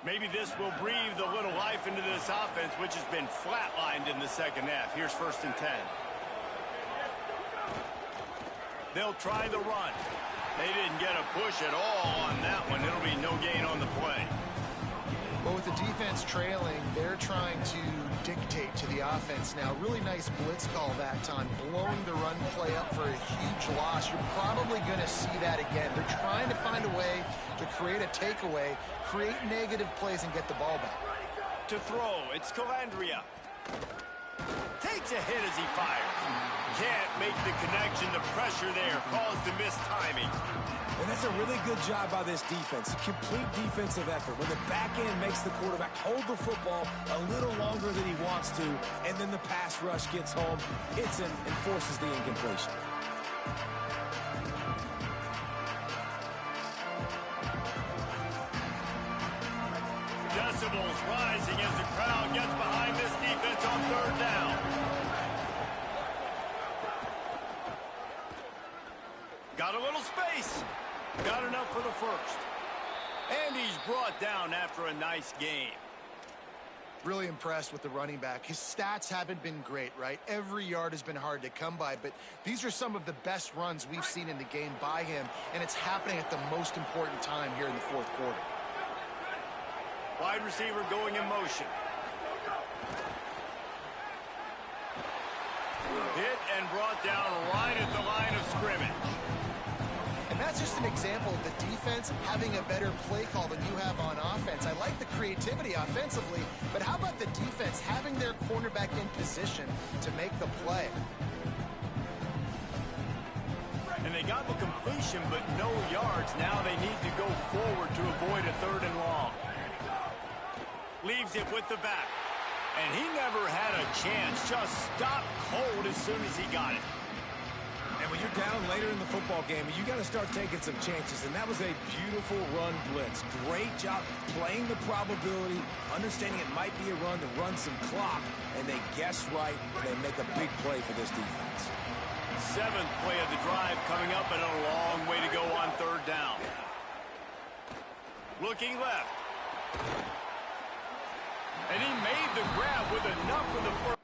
Maybe this will breathe a little life into this offense, which has been flatlined in the second half. Here's 1st and 10. They'll try the run. They didn't get a push at all on that one. It'll be no gain on the play. Well, with the defense trailing, they're trying to dictate to the offense now. Really nice blitz call that time, blowing the run play up for a huge loss. You're probably going to see that again. They're trying to find a way to create a takeaway, create negative plays, and get the ball back. To throw, it's Calandria. Takes a hit as he fires. Can't make the connection. The pressure there caused the missed timing. And that's a really good job by this defense. A complete defensive effort. When the back end makes the quarterback hold the football a little longer than he wants to, and then the pass rush gets home, hits him, and forces the incompletion. Decibels rising as the crowd gets behind this defense on 3rd down. Got a little space. Got enough for the first. And he's brought down after a nice game. Really impressed with the running back. His stats haven't been great, right? Every yard has been hard to come by, but these are some of the best runs we've seen in the game by him, and it's happening at the most important time here in the 4th quarter. Wide receiver going in motion. Hit and brought down right at the line of scrimmage. And that's just an example of the defense having a better play call than you have on offense. I like the creativity offensively, but how about the defense having their cornerback in position to make the play? And they got the completion, but no yards. Now they need to go forward to avoid a 3rd and long. Leaves it with the back. And he never had a chance. Just stopped cold as soon as he got it. And when you're down later in the football game, you got to start taking some chances. And that was a beautiful run blitz. Great job playing the probability, understanding it might be a run to run some clock. And they guess right, and they make a big play for this defense. 7th play of the drive coming up, and a long way to go on 3rd down. Looking left. And he made the grab with enough for the first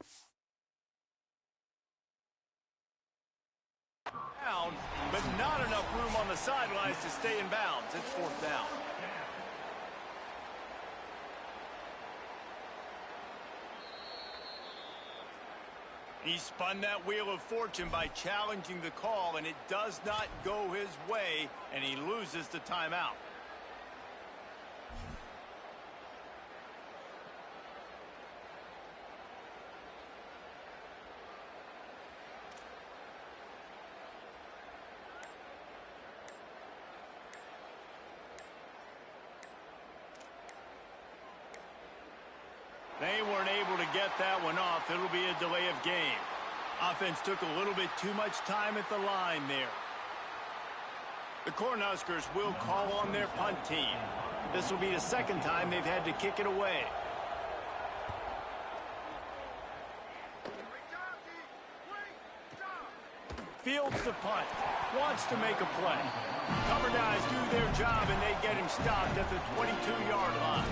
down, but not enough room on the sidelines to stay in bounds. It's 4th down. He spun that wheel of fortune by challenging the call, and it does not go his way, and he loses the timeout. They weren't able to get that one off. It'll be a delay of game. Offense took a little bit too much time at the line there. The Cornhuskers will call on their punt team. This will be the 2nd time they've had to kick it away. Fields the punt. Wants to make a play. Cover guys do their job, and they get him stopped at the 22-yard line.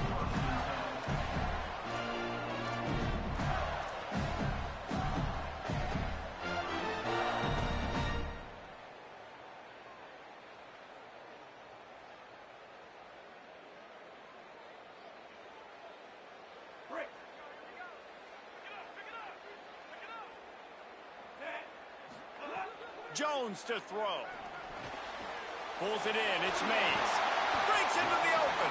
Jones to throw. Pulls it in. It's Mays. Breaks into the open.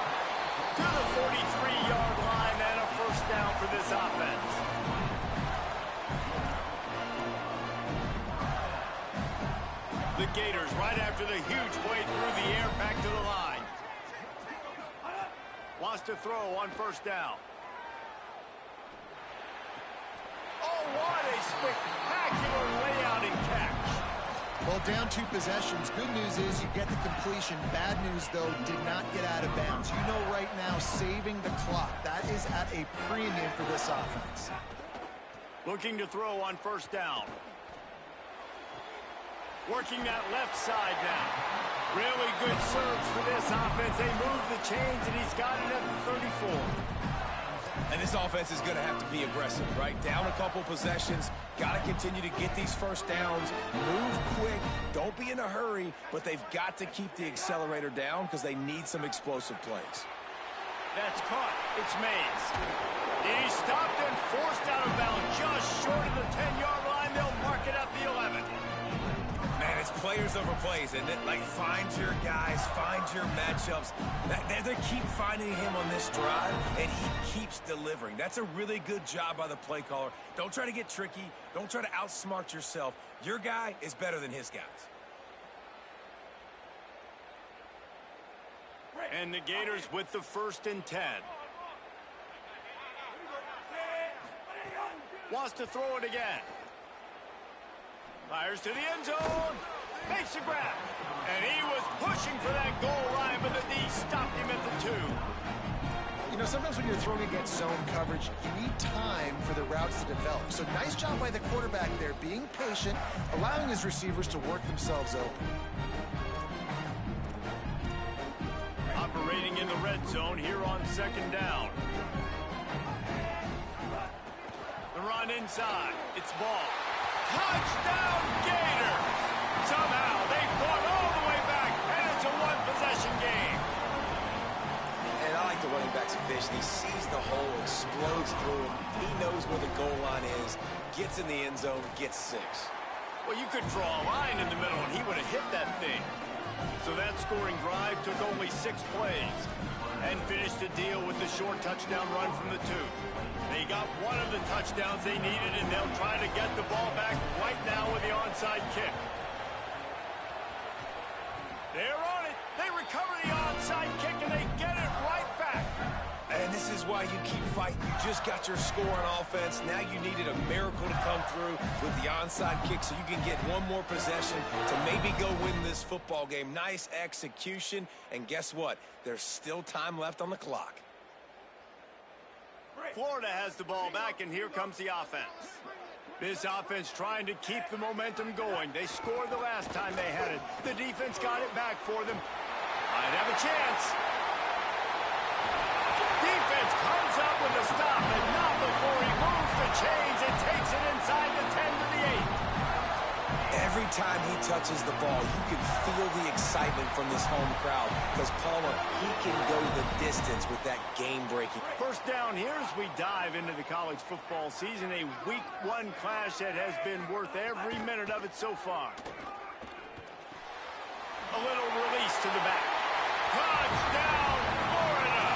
To the 43-yard line and a first down for this offense. The Gators right after the huge play through the air back to the line. Wants to throw on first down. Oh, what a spectacular layout and catch. Well, down 2 possessions. Good news is you get the completion. Bad news, though, did not get out of bounds. You know right now, saving the clock. That is at a premium for this offense. Looking to throw on first down. Working that left side now. Really good surge for this offense. They move the chains, and he's got it at the 34. And this offense is going to have to be aggressive, right? Down a couple possessions. Got to continue to get these first downs. Move quick. Don't be in a hurry, but they've got to keep the accelerator down because they need some explosive plays. That's caught. It's Mays. He's stopped and forced out of bounds just short of the 10-yard line. They'll mark it at the 11. Man, it's players over plays, isn't it? Like, find your guys, find your matchups. They keep finding him on this drive, and he keeps delivering. That's a really good job by the play caller. Don't try to get tricky. Don't try to outsmart yourself. Your guy is better than his guys. And the Gators with the 1st and 10. Wants to throw it again. Fires to the end zone. Makes a grab. And he was pushing for that goal line, but the D stopped him at the 2. You know, sometimes when you're throwing against zone coverage, you need time for the routes to develop. So nice job by the quarterback there, being patient, allowing his receivers to work themselves open. Operating in the red zone here on 2nd down. The run inside. It's ball. Touchdown, Gator! Somehow they fought all the way back, and it's a one-possession game. And I like the running back's vision. He sees the hole, explodes through it. He knows where the goal line is, gets in the end zone, gets 6. Well, you could draw a line in the middle, and he would have hit that thing. So that scoring drive took only 6 plays and finished the deal with the short touchdown run from the 2. They got one of the touchdowns they needed, and they'll try to get the ball back right now with the onside kick. They're on it. They recover the onside kick, and they get it right back. And this is why you keep fighting. You just got your score on offense. Now you needed a miracle to come through with the onside kick so you can get one more possession to maybe go win this football game. Nice execution. And guess what? There's still time left on the clock. Florida has the ball back, and here comes the offense. This offense trying to keep the momentum going. They scored the last time they had it. The defense got it back for them. Might have a chance. Defense comes up with a stop, and not before he moves the chains and takes it inside the 10 to the 8. Every time he touches the ball, you can feel the excitement from this home crowd because Palmer, he can go the distance with that game-breaking. First down here as we dive into the college football season, a Week 1 clash that has been worth every minute of it so far. A little release to the back. Touchdown, Florida!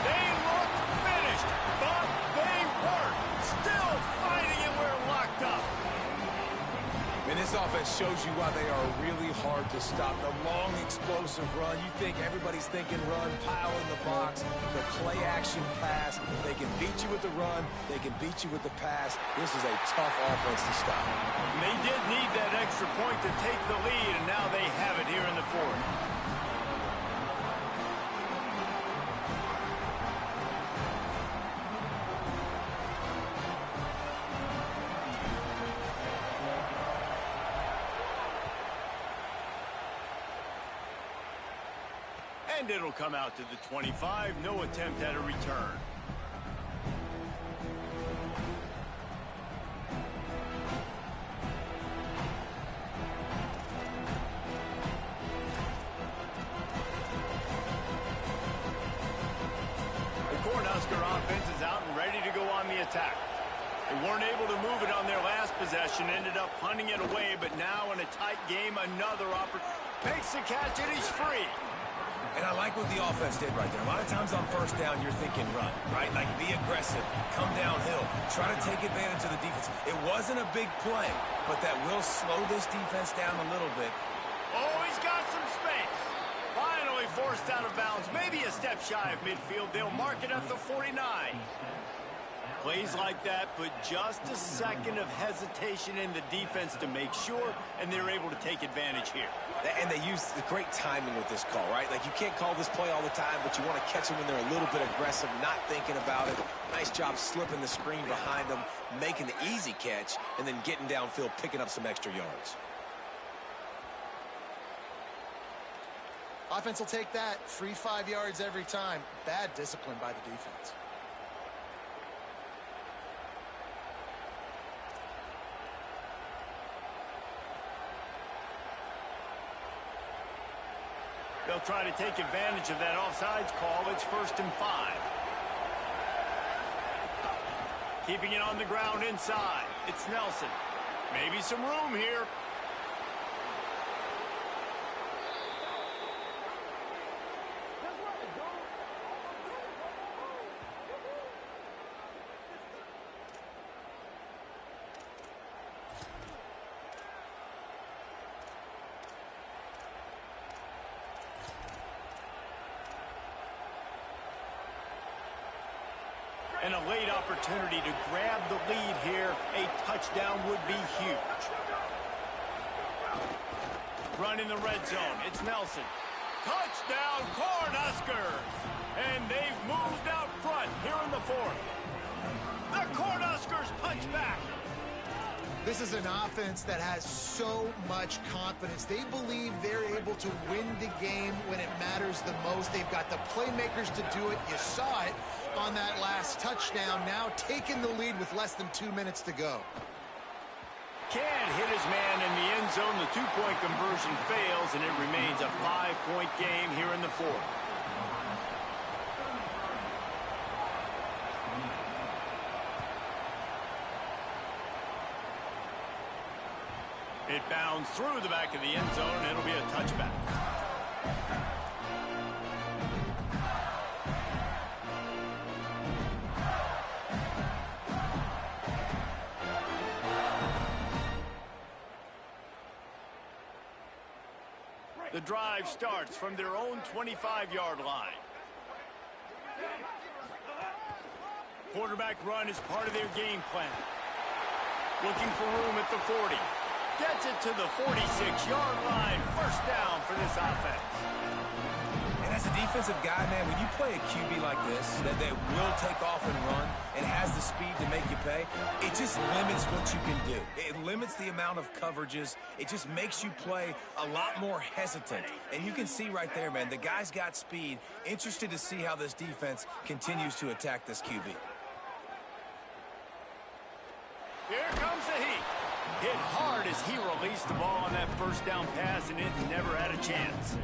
They look finished, but they weren't. Still fighting, and we're locked up. And this offense shows you why they are really hard to stop. The long, explosive run. You think everybody's thinking run, pile in the box, the play-action pass. They can beat you with the run. They can beat you with the pass. This is a tough offense to stop. They did need that extra point to take the lead, and now they have it here in the 4th. And it'll come out to the 25. No attempt at a return. The Cornhusker offense is out and ready to go on the attack. They weren't able to move it on their last possession, ended up punting it away, but now in a tight game, another opportunity. Makes the catch, and he's free. And I like what the offense did right there. A lot of times on first down, you're thinking run, right? Like be aggressive, come downhill, try to take advantage of the defense. It wasn't a big play, but that will slow this defense down a little bit. Oh, he's got some space. Finally forced out of bounds, maybe a step shy of midfield. They'll mark it at the 49. Plays like that put just a second of hesitation in the defense to make sure, and they're able to take advantage here. And they use the great timing with this call, right? Like you can't call this play all the time, but you want to catch them when they're a little bit aggressive, not thinking about it. Nice job slipping the screen behind them, making the easy catch, and then getting downfield, picking up some extra yards. Offense will take that. Free 5 yards every time. Bad discipline by the defense. They'll try to take advantage of that offsides call. It's 1st and 5. Keeping it on the ground inside. It's Nelson. Maybe some room here. And a late opportunity to grab the lead here. A touchdown would be huge. Run in the red zone. It's Nelson. Touchdown, Cornhuskers! And they've moved out front here in the 4th. The Cornhuskers punch back. This is an offense that has so much confidence. They believe they're able to win the game when it matters the most. They've got the playmakers to do it. You saw it on that last touchdown. Now taking the lead with less than 2 minutes to go. Can't hit his man in the end zone. The two-point conversion fails, and it remains a 5-point game here in the 4th. It bounds through the back of the end zone, and it'll be a touchback. The drive starts from their own 25-yard line. Quarterback run is part of their game plan. Looking for room at the 40. Gets it to the 46-yard line. First down for this offense. And as a defensive guy, man, when you play a QB like this, that will take off and run and has the speed to make you pay, it just limits what you can do. It limits the amount of coverages. It just makes you play a lot more hesitant. And you can see right there, man, the guy's got speed. Interested to see how this defense continues to attack this QB. Here comes the heat. Hit hard as he released the ball on that first down pass, and it never had a chance.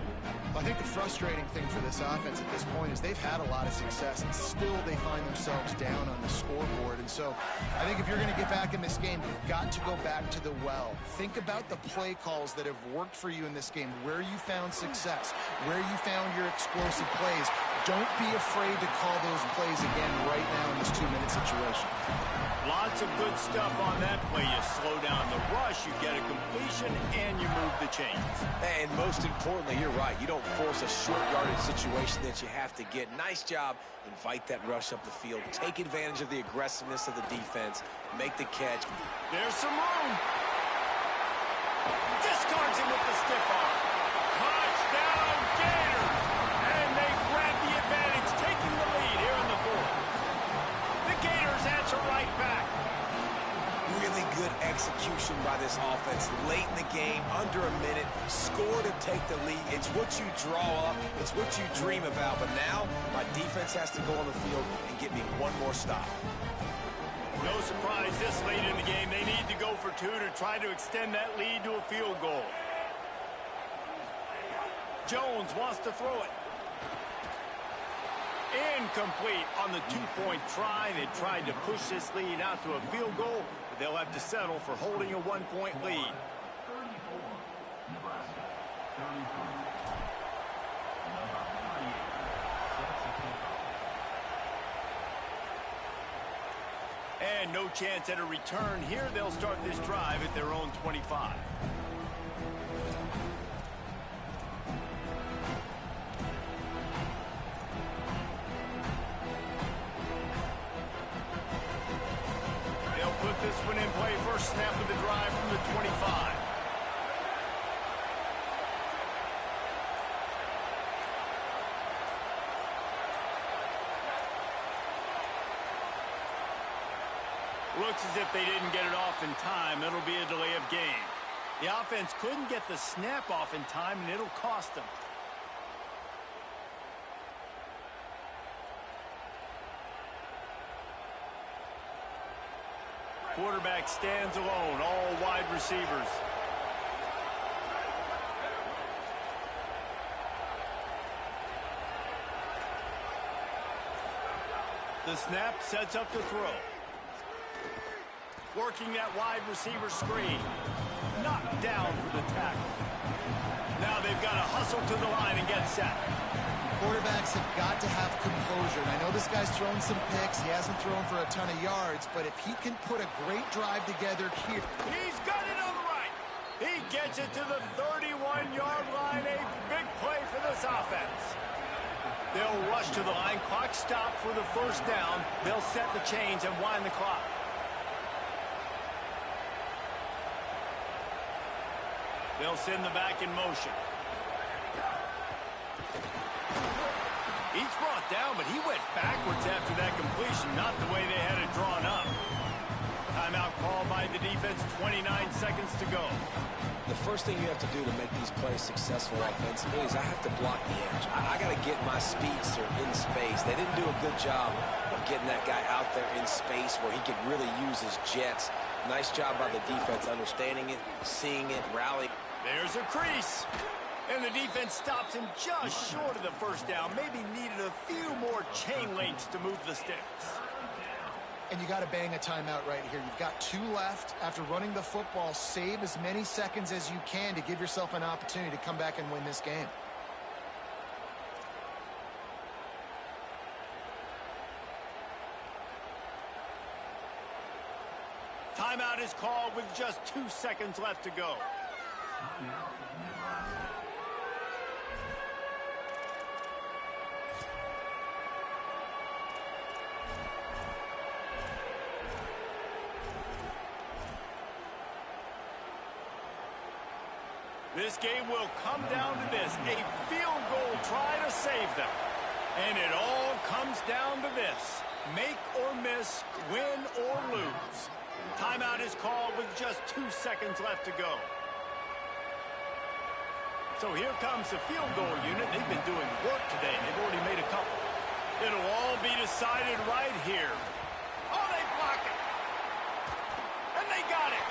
Well, I think the frustrating thing for this offense at this point is they've had a lot of success, and still they find themselves down on the scoreboard. And so I think if you're going to get back in this game, you've got to go back to the well. Think about the play calls that have worked for you in this game, where you found success, where you found your explosive plays. Don't be afraid to call those plays again right now in this 2-minute situation. Lots of good stuff on that play. You slow down the rush, you get a completion, and you move the chains. And most importantly, you're right. You don't force a short yardage situation that you have to get. Nice job. Invite that rush up the field. Take advantage of the aggressiveness of the defense. Make the catch. There's some room. Discards him with the stiff arm. Touchdown, Gators! And they grab the advantage, taking the lead here in the 4th. The Gators answer right back. Really good execution by this offense late in the game, under a minute, score to take the lead. It's what you draw up, it's what you dream about, but now my defense has to go on the field and get me one more stop. No surprise this late in the game. They need to go for 2 to try to extend that lead to a field goal. Jones wants to throw it. Incomplete on the two-point try. They tried to push this lead out to a field goal, but they'll have to settle for holding a one-point lead. And no chance at a return here. They'll start this drive at their own 25. They'll put this one in play. First snap of the drive from the 25. Looks as if they didn't get it off in time. It'll be a delay of game. The offense couldn't get the snap off in time, and it'll cost them. Quarterback stands alone, all wide receivers. The snap sets up the throw. Working that wide receiver screen. Knocked down for the tackle. Now they've got to hustle to the line and get set. Quarterbacks have got to have composure. And I know this guy's thrown some picks. He hasn't thrown for a ton of yards, but if he can put a great drive together here. He's got it on the right. He gets it to the 31-yard line. A big play for this offense. They'll rush to the line. Clock stopped for the first down. They'll set the chains and wind the clock. They'll send the back in motion. He's brought down, but he went backwards after that completion, not the way they had it drawn up. Timeout called by the defense, 29 seconds to go. The first thing you have to do to make these plays successful offensively is I have to block the edge. I got to get my speedster in space. They didn't do a good job of getting that guy out there in space where he could really use his jets. Nice job by the defense understanding it, seeing it, rallying. There's a crease. And the defense stops him just short of the first down. Maybe needed a few more chain links to move the sticks. And you got to bang a timeout right here. You've got 2 left. After running the football, save as many seconds as you can to give yourself an opportunity to come back and win this game. Timeout is called with just 2 seconds left to go. This game will come down to this, a field goal try to save them. And it all comes down to this, make or miss, win or lose. Timeout is called with just 2 seconds left to go. So here comes the field goal unit. They've been doing work today. They've already made a couple. It'll all be decided right here. Oh, they block it. And they got it.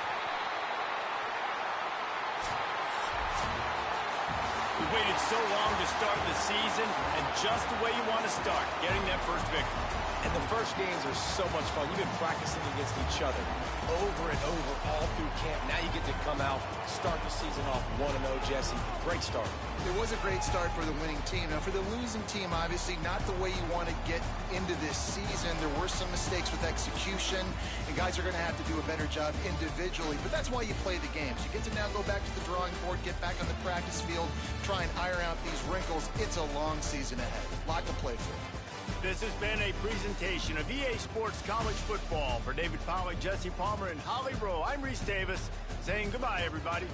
We waited so long to start the season, and just the way you want to start, getting that first victory. And the first games are so much fun. You've been practicing against each other over and over all through camp. Now you get to come out, start the season off 1-0, Jesse. Great start. It was a great start for the winning team. Now, for the losing team, obviously not the way you want to get into this season. There were some mistakes with execution, and guys are going to have to do a better job individually. But that's why you play the games. You get to now go back to the drawing board, get back on the practice field, try and iron out these wrinkles. It's a long season ahead. A lot to play for. This has been a presentation of EA Sports College Football. For David Pollack, Jesse Palmer, and Holly Rowe, I'm Reese Davis saying goodbye, everybody.